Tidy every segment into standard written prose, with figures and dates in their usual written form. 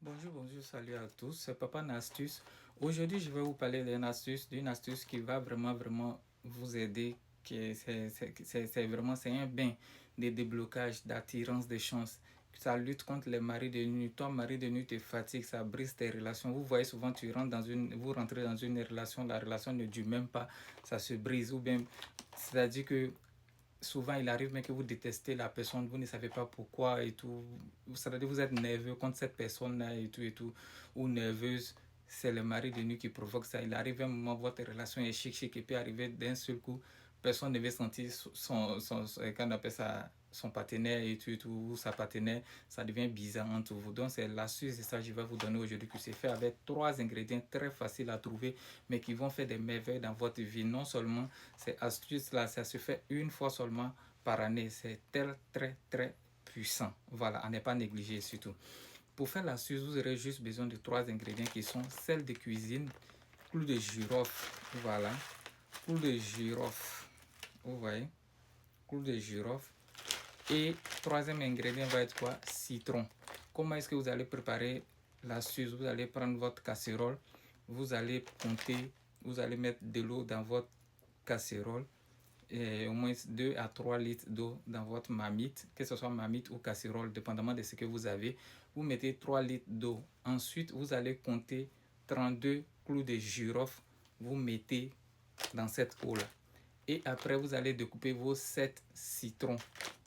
Bonjour, salut à tous, c'est Papa Nastus. Aujourd'hui, je vais vous parler d'une astuce qui va vraiment vous aider. C'est un bain de déblocage, d'attirance de chance. Ça lutte contre les maris de nuit. Toi, mari de nuit te fatigue, ça brise tes relations. Vous voyez souvent, vous rentrez dans une relation, la relation ne dure même pas, ça se brise. Ou bien, c'est-à-dire que souvent il arrive même que vous détestez la personne, vous ne savez pas pourquoi et tout. C'est-à-dire vous êtes nerveux contre cette personne-là et tout, ou nerveuse. C'est le mari de nuit qui provoque ça. Il arrive un moment, votre relation est chic et puis arriver d'un seul coup, personne ne veut sentir qu'on appelle ça, son partenaire et tout, ou sa partenaire, ça devient bizarre entre vous. Donc c'est l'astuce et ça je vais vous donner aujourd'hui qui c'est fait avec 3 ingrédients très faciles à trouver, mais qui vont faire des merveilles dans votre vie. Non seulement ces astuces-là, ça se fait une fois seulement par année. C'est très puissant. Voilà, à ne pas négliger surtout. Pour faire l'astuce, vous aurez juste besoin de 3 ingrédients qui sont sel de cuisine, clou de girofle, voilà, clou de girofle, vous voyez, clou de girofle. Et troisième ingrédient va être quoi? Citron. Comment est-ce que vous allez préparer l'astuce? Vous allez prendre votre casserole, vous allez compter, vous allez mettre de l'eau dans votre casserole, et au moins 2 à 3 litres d'eau dans votre marmite, que ce soit marmite ou casserole, dépendamment de ce que vous avez. Vous mettez 3 litres d'eau. Ensuite, vous allez compter 32 clous de girofle, vous mettez dans cette eau-là. Et après, vous allez découper vos 7 citrons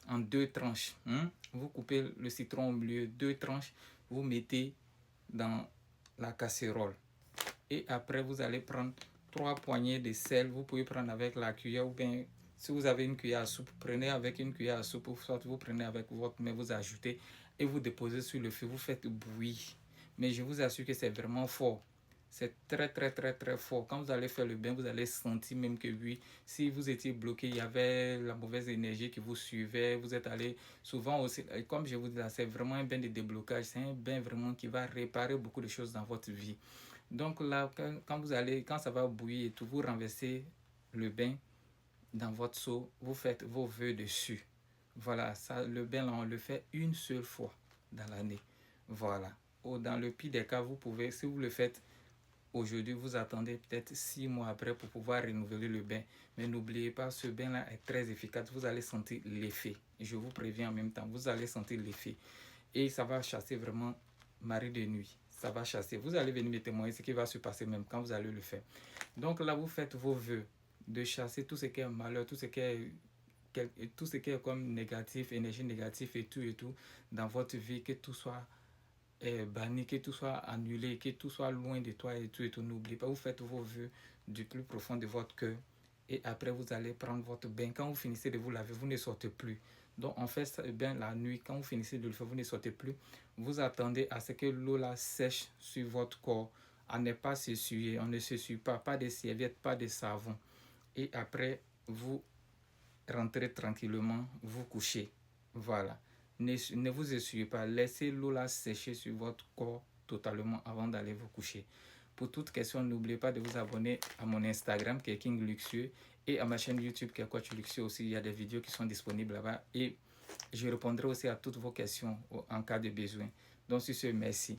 en 2 tranches. Vous coupez le citron au milieu, 2 tranches, vous mettez dans la casserole. Et après, vous allez prendre 3 poignées de sel. Vous pouvez prendre avec la cuillère ou bien si vous avez une cuillère à soupe, prenez avec une cuillère à soupe ou soit vous prenez avec votre main, vous ajoutez et vous déposez sur le feu. Vous faites bouillir. Mais je vous assure que c'est vraiment fort. C'est très fort. Quand vous allez faire le bain, vous allez sentir même que oui, si vous étiez bloqué, il y avait la mauvaise énergie qui vous suivait, vous êtes allé souvent aussi, comme je vous dis là, c'est vraiment un bain de déblocage, c'est un bain vraiment qui va réparer beaucoup de choses dans votre vie. Donc là, quand ça va bouillir et tout, vous renversez le bain dans votre seau, vous faites vos vœux dessus. Voilà, ça, le bain là, on le fait une seule fois dans l'année. Voilà. Dans le pire des cas, vous pouvez, si vous le faites aujourd'hui, vous attendez peut-être 6 mois après pour pouvoir renouveler le bain. Mais n'oubliez pas, ce bain-là est très efficace. Vous allez sentir l'effet. Je vous préviens en même temps, vous allez sentir l'effet. Et ça va chasser vraiment mari de nuit. Ça va chasser. Vous allez venir me témoigner ce qui va se passer même quand vous allez le faire. Donc là, vous faites vos vœux de chasser tout ce qui est malheur, tout ce qui est comme négatif, énergie négative et tout dans votre vie, que tout soit banni, que tout soit annulé, que tout soit loin de toi et tout. N'oubliez pas, vous faites vos vœux du plus profond de votre cœur. Et après, vous allez prendre votre bain. Quand vous finissez de vous laver, vous ne sortez plus. Donc, on fait ça bien la nuit. Quand vous finissez de le faire, vous ne sortez plus. Vous attendez à ce que l'eau là sèche sur votre corps. À ne pas s'essuyer. On ne s'essuie pas. Pas de serviette, pas de savon. Et après, vous rentrez tranquillement, vous couchez. Voilà. Ne vous essuyez pas. Laissez l'eau là sécher sur votre corps totalement avant d'aller vous coucher. Pour toute question, n'oubliez pas de vous abonner à mon Instagram qui est King Luxueux et à ma chaîne YouTube qui est Coach Luxueux aussi. Il y a des vidéos qui sont disponibles là-bas et je répondrai aussi à toutes vos questions en cas de besoin. Donc sur ce, merci.